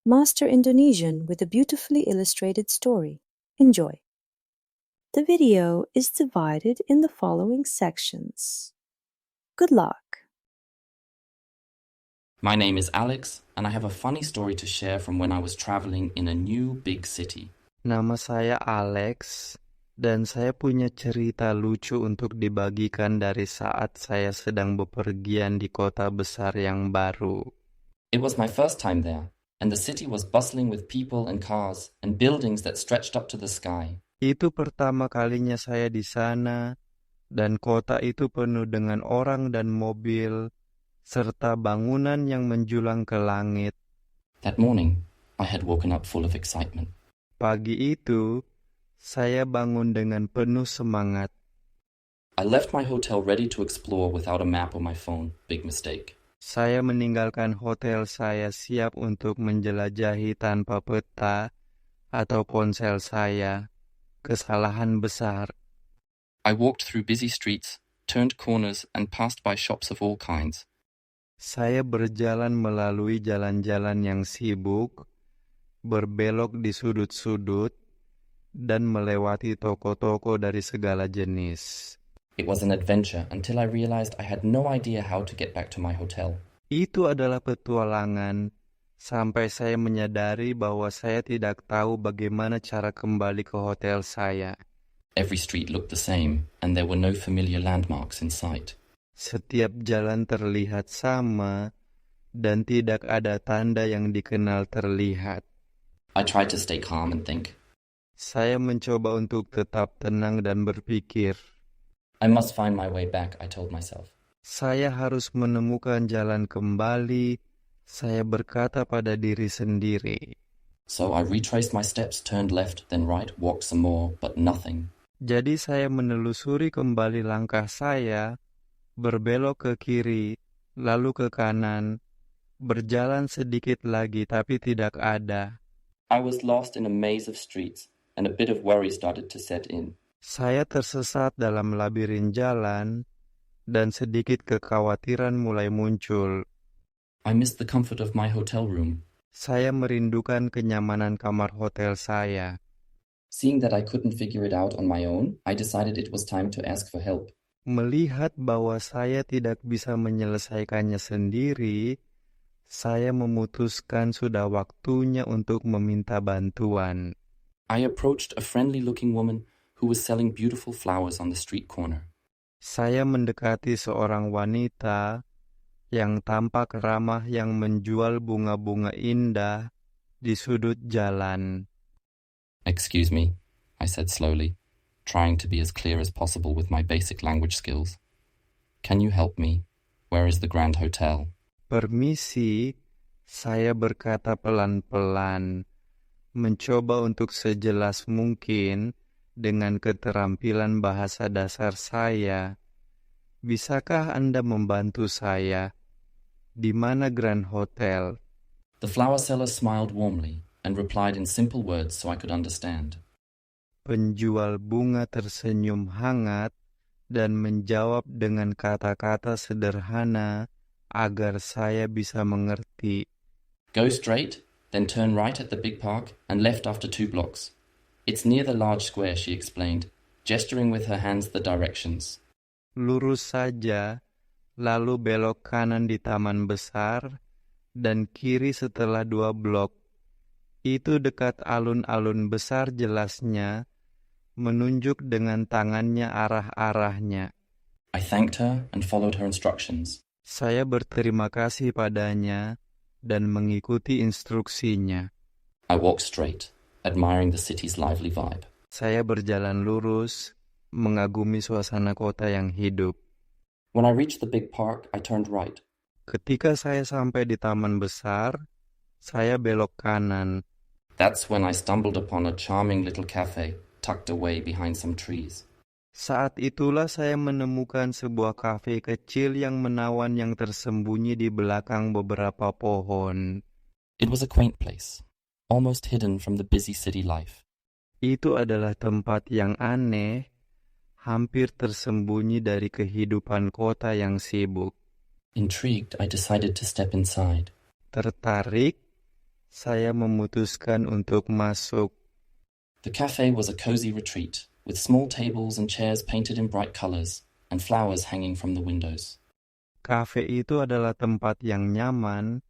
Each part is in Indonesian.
Master Indonesian with a beautifully illustrated story. Enjoy. The video is divided in the following sections. Good luck. My name is Alex, and I have a funny story to share from when I was traveling in a new big city. Nama saya Alex, dan saya punya cerita lucu untuk dibagikan dari saat saya sedang bepergian di kota besar yang baru. It was my first time there, and the city was bustling with people and cars and buildings that stretched up to the sky. Itu pertama kalinya saya di sana, dan kota itu penuh dengan orang dan mobil, serta bangunan yang menjulang ke langit. That morning, I had woken up full of excitement. Pagi itu, saya bangun dengan penuh semangat. I left my hotel ready to explore without a map or my phone. Big mistake. Saya meninggalkan hotel saya siap untuk menjelajahi tanpa peta atau ponsel saya. Kesalahan besar. I walked through busy streets, turned corners, and passed by shops of all kinds. Saya berjalan melalui jalan-jalan yang sibuk, berbelok di sudut-sudut, dan melewati toko-toko dari segala jenis. It was an adventure until I realized I had no idea how to get back to my hotel. Itu adalah petualangan, sampai saya menyadari bahwa saya tidak tahu bagaimana cara kembali ke hotel saya. Every street looked the same, and there were no familiar landmarks in sight. Setiap jalan terlihat sama, dan tidak ada tanda yang dikenal terlihat. I tried to stay calm and think. Saya mencoba untuk tetap tenang dan berpikir. I must find my way back, I told myself. Saya harus menemukan jalan kembali, saya berkata pada diri sendiri. So I retraced my steps, turned left, then right, walked some more, but nothing. Jadi saya menelusuri kembali langkah saya, berbelok ke kiri, lalu ke kanan, berjalan sedikit lagi tapi tidak ada. I was lost in a maze of streets, and a bit of worry started to set in. Saya tersesat dalam labirin jalan, dan sedikit kekhawatiran mulai muncul. I missed the comfort of my hotel room. Saya merindukan kenyamanan kamar hotel saya. Seeing that I couldn't figure it out on my own, I decided it was time to ask for help. Melihat bahwa saya tidak bisa menyelesaikannya sendiri, saya memutuskan sudah waktunya untuk meminta bantuan. I approached a friendly-looking woman who was selling beautiful flowers on the street corner. Saya mendekati seorang wanita yang tampak ramah yang menjual bunga-bunga indah di sudut jalan. Excuse me, I said slowly, trying to be as clear as possible with my basic language skills. Can you help me? Where is the Grand Hotel? Permisi, saya berkata pelan-pelan, mencoba untuk sejelas mungkin dengan keterampilan bahasa dasar saya. Bisakah Anda membantu saya? Di mana Grand Hotel? The flower seller smiled warmly and replied in simple words so I could understand. Penjual bunga tersenyum hangat dan menjawab dengan kata-kata sederhana agar saya bisa mengerti. Go straight, then turn right at the big park and left after 2 blocks. It's near the large square, she explained, gesturing with her hands the directions. Lurus saja, lalu belok kanan di taman besar, dan kiri setelah 2 blok. Itu dekat alun-alun besar jelasnya, menunjuk dengan tangannya arah-arahnya. I thanked her and followed her instructions. Saya berterima kasih padanya dan mengikuti instruksinya. I walked straight, admiring the city's lively vibe. Saya berjalan lurus, mengagumi suasana kota yang hidup. When I reached the big park, I turned right. Ketika saya sampai di taman besar, saya belok kanan. That's when I stumbled upon a charming little cafe tucked away behind some trees. Saat itulah saya menemukan sebuah kafe kecil yang menawan yang tersembunyi di belakang beberapa pohon. It was a quaint place, almost hidden from the busy city life. Itu adalah tempat yang aneh, hampir tersembunyi dari kehidupan kota yang sibuk. Intrigued, I decided to step inside. Tertarik, saya memutuskan untuk masuk. The cafe was a cozy retreat, with small tables and chairs painted in bright colors, and flowers hanging from the windows. Kafe itu adalah tempat yang nyaman,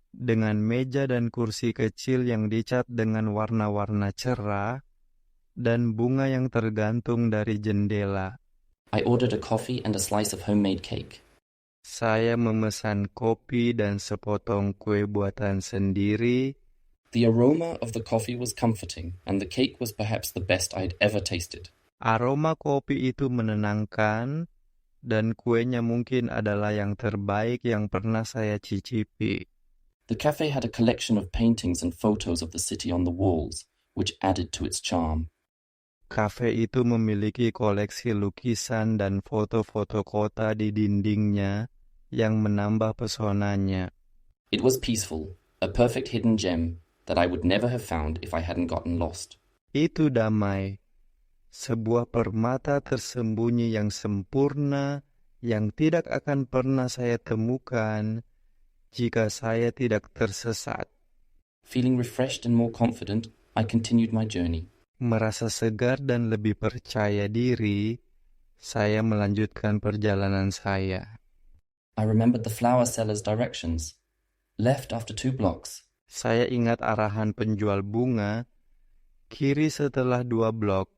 dengan meja dan kursi kecil yang dicat dengan warna-warna cerah, dan bunga yang tergantung dari jendela. I ordered a coffee and a slice of homemade cake. Saya memesan kopi dan sepotong kue buatan sendiri. The aroma of the coffee was comforting, and the cake was perhaps the best I'd ever tasted. Aroma kopi itu menenangkan, dan kuenya mungkin adalah yang terbaik yang pernah saya cicipi. The cafe had a collection of paintings and photos of the city on the walls, which added to its charm. Kafe itu memiliki koleksi lukisan dan foto-foto kota di dindingnya yang menambah pesonanya. It was peaceful, a perfect hidden gem that I would never have found if I hadn't gotten lost. Itu damai, sebuah permata tersembunyi yang sempurna yang tidak akan pernah saya temukan jika saya tidak tersesat. Feeling refreshed and more confident, I continued my journey. Merasa segar dan lebih percaya diri, saya melanjutkan perjalanan saya. I remembered the flower seller's directions. Left after 2 blocks. Saya ingat arahan penjual bunga, kiri setelah 2 blok.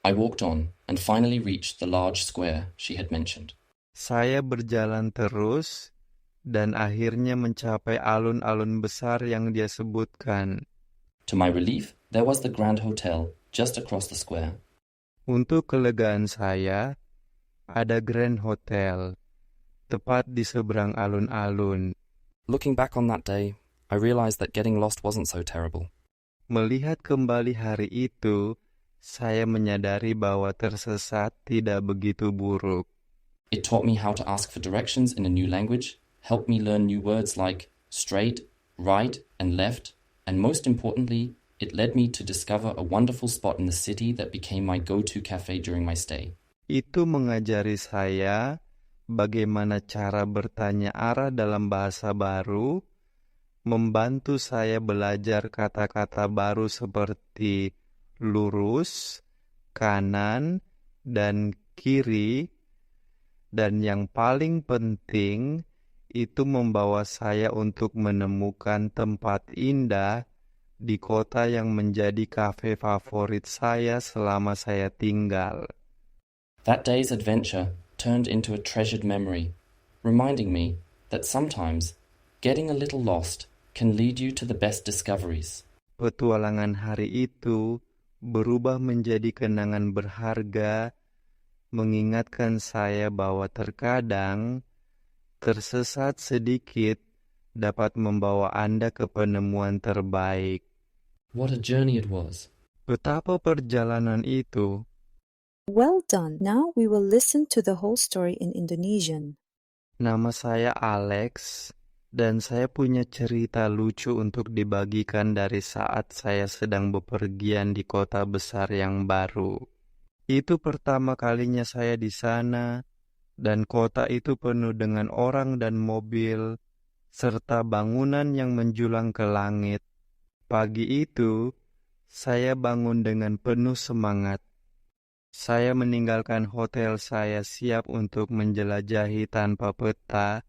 I walked on and finally reached the large square she had mentioned. Saya berjalan terus dan akhirnya mencapai alun-alun besar yang dia sebutkan. To my relief, there was the Grand Hotel just across the square. Untuk kelegaan saya, ada Grand Hotel, tepat di seberang alun-alun. Looking back on that day, I realized that getting lost wasn't so terrible. Melihat kembali hari itu, saya menyadari bahwa tersesat tidak begitu buruk. It taught me how to ask for directions in a new language, helped me learn new words like straight, right, and left, and most importantly, it led me to discover a wonderful spot in the city that became my go-to cafe during my stay. Itu mengajari saya bagaimana cara bertanya arah dalam bahasa baru, membantu saya belajar kata-kata baru seperti lurus, kanan, dan kiri, dan yang paling penting, itu membawa saya untuk menemukan tempat indah di kota yang menjadi kafe favorit saya selama saya tinggal. That day's adventure turned into a treasured memory, reminding me that sometimes getting a little lost can lead you to the best discoveries. Petualangan hari itu berubah menjadi kenangan berharga, mengingatkan saya bahwa terkadang tersesat sedikit dapat membawa Anda ke penemuan terbaik. What a journey it was. Betapa perjalanan itu. Well done. Now we will listen to the whole story in Indonesian. Nama saya Alex, dan saya punya cerita lucu untuk dibagikan dari saat saya sedang bepergian di kota besar yang baru. Itu pertama kalinya saya di sana, dan kota itu penuh dengan orang dan mobil, serta bangunan yang menjulang ke langit. Pagi itu, saya bangun dengan penuh semangat. Saya meninggalkan hotel saya siap untuk menjelajahi tanpa peta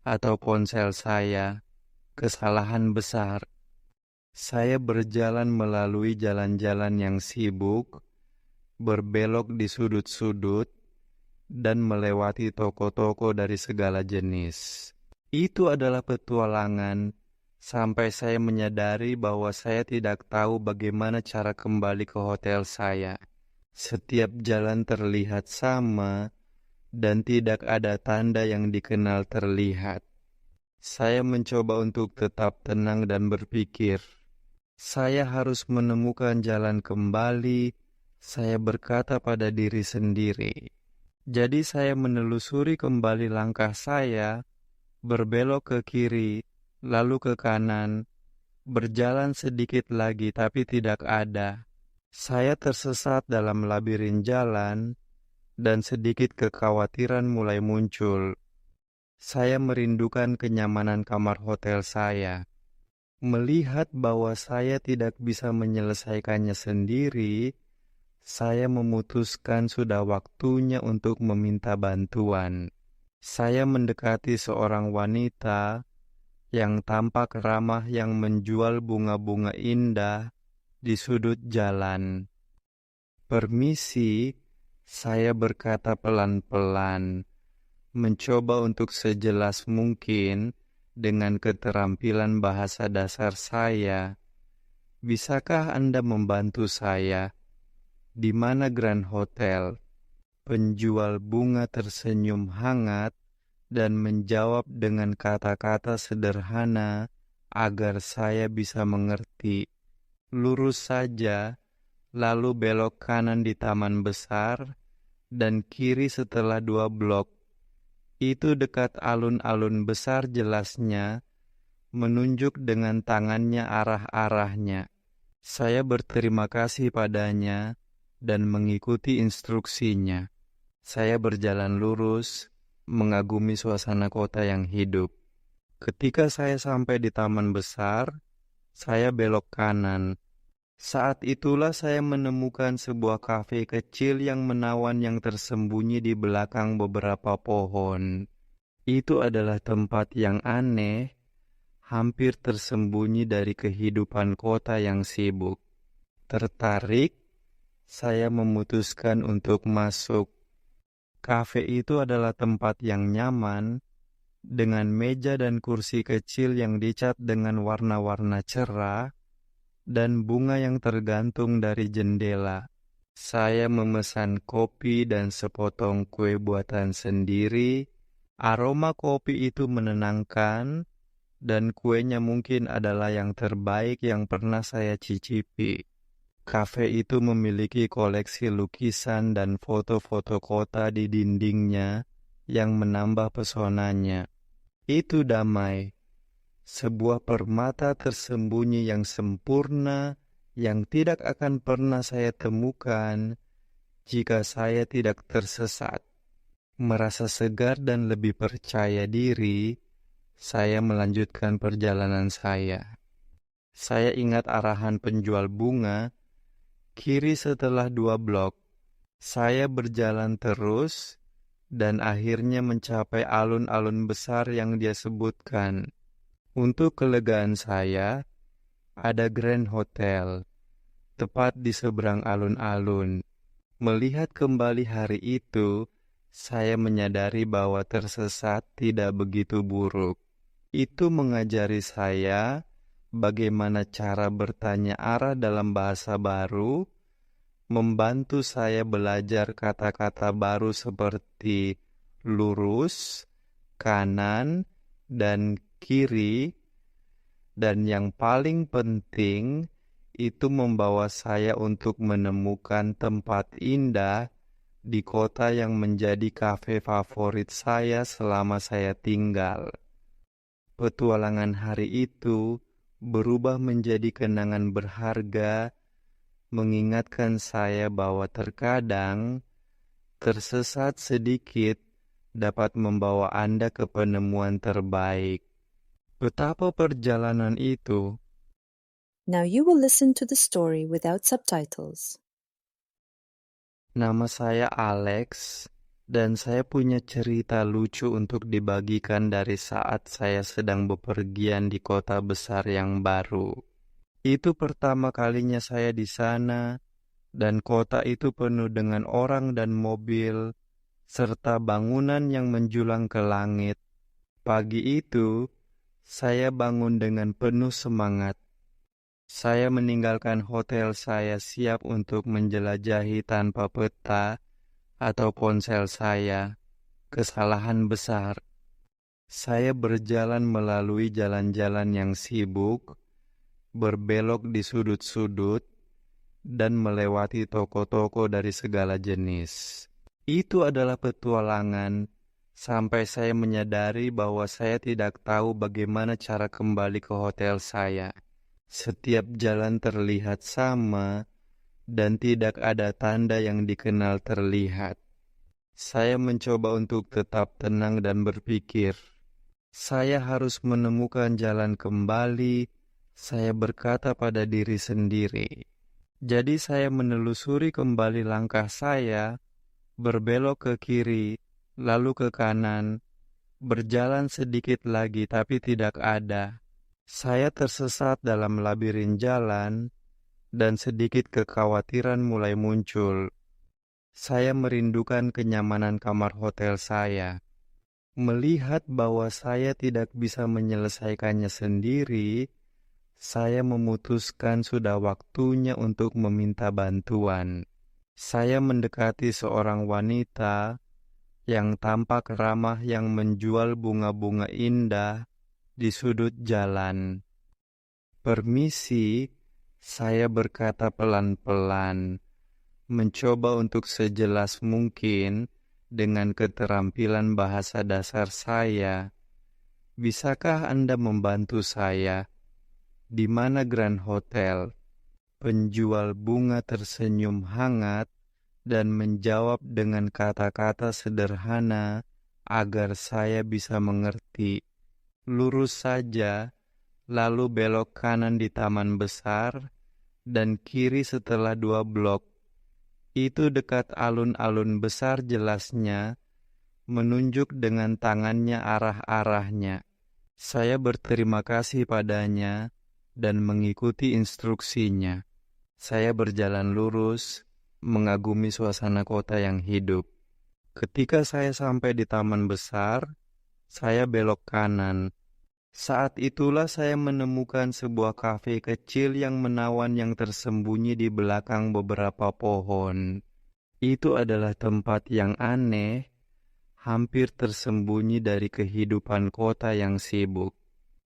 atau ponsel saya. Kesalahan besar. Saya berjalan melalui jalan-jalan yang sibuk, berbelok di sudut-sudut, dan melewati toko-toko dari segala jenis. Itu adalah petualangan, sampai saya menyadari bahwa saya tidak tahu bagaimana cara kembali ke hotel saya. Setiap jalan terlihat sama, dan tidak ada tanda yang dikenal terlihat. Saya mencoba untuk tetap tenang dan berpikir, saya harus menemukan jalan kembali, saya berkata pada diri sendiri. Jadi saya menelusuri kembali langkah saya, berbelok ke kiri, lalu ke kanan, berjalan sedikit lagi tapi tidak ada. Saya tersesat dalam labirin jalan, dan sedikit kekhawatiran mulai muncul. Saya merindukan kenyamanan kamar hotel saya. Melihat bahwa saya tidak bisa menyelesaikannya sendiri, saya memutuskan sudah waktunya untuk meminta bantuan. Saya mendekati seorang wanita yang tampak ramah yang menjual bunga-bunga indah di sudut jalan. "Permisi," saya berkata pelan-pelan, mencoba untuk sejelas mungkin dengan keterampilan bahasa dasar saya. "Bisakah Anda membantu saya? Di mana Grand Hotel?" Penjual bunga tersenyum hangat dan menjawab dengan kata-kata sederhana agar saya bisa mengerti. "Lurus saja, lalu belok kanan di taman besar, dan kiri setelah 2 blok. Itu dekat alun-alun besar," jelasnya, menunjuk dengan tangannya arah-arahnya. Saya berterima kasih padanya dan mengikuti instruksinya. Saya berjalan lurus, mengagumi suasana kota yang hidup. Ketika saya sampai di taman besar, saya belok kanan. Saat itulah saya menemukan sebuah kafe kecil yang menawan yang tersembunyi di belakang beberapa pohon. Itu adalah tempat yang aneh, hampir tersembunyi dari kehidupan kota yang sibuk. Tertarik, saya memutuskan untuk masuk. Kafe itu adalah tempat yang nyaman, dengan meja dan kursi kecil yang dicat dengan warna-warna cerah, dan bunga yang tergantung dari jendela. Saya memesan kopi dan sepotong kue buatan sendiri. Aroma kopi itu menenangkan, dan kuenya mungkin adalah yang terbaik yang pernah saya cicipi. Kafe itu memiliki koleksi lukisan dan foto-foto kota di dindingnya yang menambah pesonanya. Itu damai, sebuah permata tersembunyi yang sempurna yang tidak akan pernah saya temukan jika saya tidak tersesat. Merasa segar dan lebih percaya diri, saya melanjutkan perjalanan saya. Saya ingat arahan penjual bunga, kiri setelah 2 blok. Saya berjalan terus dan akhirnya mencapai alun-alun besar yang dia sebutkan. Untuk kelegaan saya, ada Grand Hotel, tepat di seberang alun-alun. Melihat kembali hari itu, saya menyadari bahwa tersesat tidak begitu buruk. Itu mengajari saya bagaimana cara bertanya arah dalam bahasa baru, membantu saya belajar kata-kata baru seperti lurus, kanan, dan kiri, dan yang paling penting, itu membawa saya untuk menemukan tempat indah di kota yang menjadi kafe favorit saya selama saya tinggal. Petualangan hari itu berubah menjadi kenangan berharga, mengingatkan saya bahwa terkadang tersesat sedikit dapat membawa Anda ke penemuan terbaik. Betapa perjalanan itu. Now you will listen to the story without subtitles. Nama saya Alex, dan saya punya cerita lucu untuk dibagikan dari saat saya sedang bepergian di kota besar yang baru. Itu pertama kalinya saya di sana, dan kota itu penuh dengan orang dan mobil, serta bangunan yang menjulang ke langit. Pagi itu, saya bangun dengan penuh semangat. Saya meninggalkan hotel saya siap untuk menjelajahi tanpa peta atau ponsel saya. Kesalahan besar. Saya berjalan melalui jalan-jalan yang sibuk, berbelok di sudut-sudut, dan melewati toko-toko dari segala jenis. Itu adalah petualangan, sampai saya menyadari bahwa saya tidak tahu bagaimana cara kembali ke hotel saya. Setiap jalan terlihat sama, dan tidak ada tanda yang dikenal terlihat. Saya mencoba untuk tetap tenang dan berpikir, saya harus menemukan jalan kembali Saya berkata pada diri sendiri. Jadi saya menelusuri kembali langkah saya, berbelok ke kiri, lalu ke kanan, berjalan sedikit lagi tapi tidak ada. Saya tersesat dalam labirin jalan, dan sedikit kekhawatiran mulai muncul. Saya merindukan kenyamanan kamar hotel saya. Melihat bahwa saya tidak bisa menyelesaikannya sendiri, saya memutuskan sudah waktunya untuk meminta bantuan. Saya mendekati seorang wanita yang tampak ramah yang menjual bunga-bunga indah di sudut jalan. "Permisi," saya berkata pelan-pelan, mencoba untuk sejelas mungkin dengan keterampilan bahasa dasar saya. "Bisakah Anda membantu saya? Di mana Grand Hotel?" Penjual bunga tersenyum hangat dan menjawab dengan kata-kata sederhana agar saya bisa mengerti. "Lurus saja, lalu belok kanan di taman besar, dan kiri setelah 2 blok. Itu dekat alun-alun besar," jelasnya, menunjuk dengan tangannya arah-arahnya. Saya berterima kasih padanya dan mengikuti instruksinya. Saya berjalan lurus, mengagumi suasana kota yang hidup. Ketika saya sampai di taman besar, saya belok kanan. Saat itulah saya menemukan sebuah kafe kecil yang menawan yang tersembunyi di belakang beberapa pohon. Itu adalah tempat yang aneh, hampir tersembunyi dari kehidupan kota yang sibuk.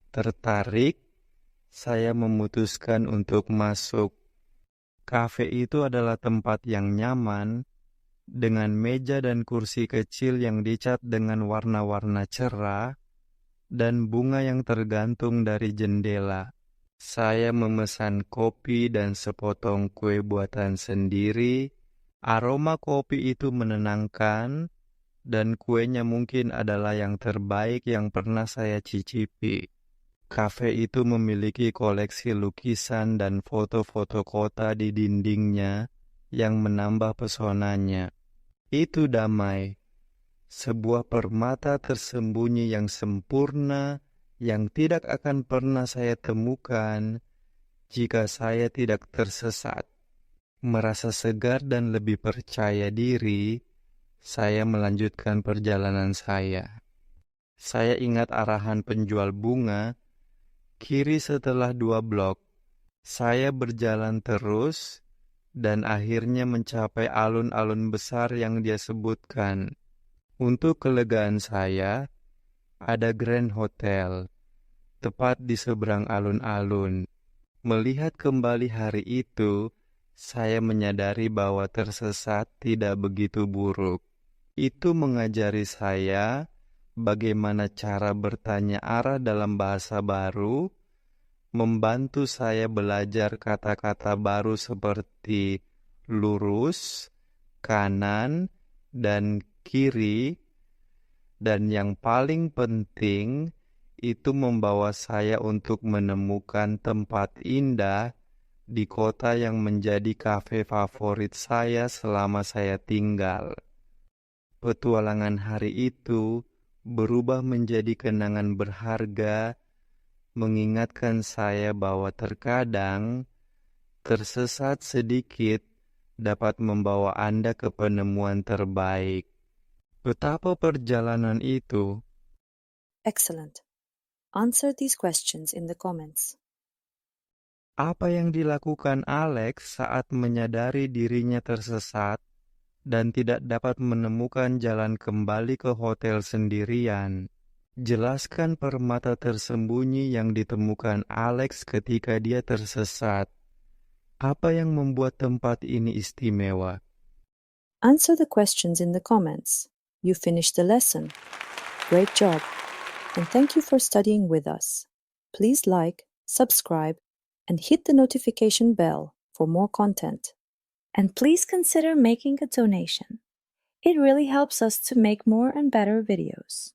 Tertarik, saya memutuskan untuk masuk. Kafe itu adalah tempat yang nyaman, dengan meja dan kursi kecil yang dicat dengan warna-warna cerah, dan bunga yang tergantung dari jendela. Saya memesan kopi dan sepotong kue buatan sendiri. Aroma kopi itu menenangkan, dan kuenya mungkin adalah yang terbaik yang pernah saya cicipi. Kafe itu memiliki koleksi lukisan dan foto-foto kota di dindingnya yang menambah pesonanya. Itu damai, sebuah permata tersembunyi yang sempurna yang tidak akan pernah saya temukan jika saya tidak tersesat. Merasa segar dan lebih percaya diri, saya melanjutkan perjalanan saya. Saya ingat arahan penjual bunga. Kiri setelah 2 blok, saya berjalan terus dan akhirnya mencapai alun-alun besar yang dia sebutkan. Untuk kelegaan saya, ada Grand Hotel, tepat di seberang alun-alun. Melihat kembali hari itu, saya menyadari bahwa tersesat tidak begitu buruk. Itu mengajari saya bagaimana cara bertanya arah dalam bahasa baru, membantu saya belajar kata-kata baru seperti lurus, kanan, dan kiri, dan yang paling penting, itu membawa saya untuk menemukan tempat indah di kota yang menjadi kafe favorit saya selama saya tinggal. Petualangan hari itu berubah menjadi kenangan berharga, mengingatkan saya bahwa terkadang tersesat sedikit dapat membawa Anda ke penemuan terbaik. Betapa perjalanan itu. Excellent. Answer these questions in the comments. Apa yang dilakukan Alex saat menyadari dirinya tersesat dan tidak dapat menemukan jalan kembali ke hotel sendirian? Jelaskan permata tersembunyi yang ditemukan Alex ketika dia tersesat. Apa yang membuat tempat ini istimewa? Answer the questions in the comments. You finished the lesson. Great job. And thank you for studying with us. Please like, subscribe, and hit the notification bell for more content. And please consider making a donation. It really helps us to make more and better videos.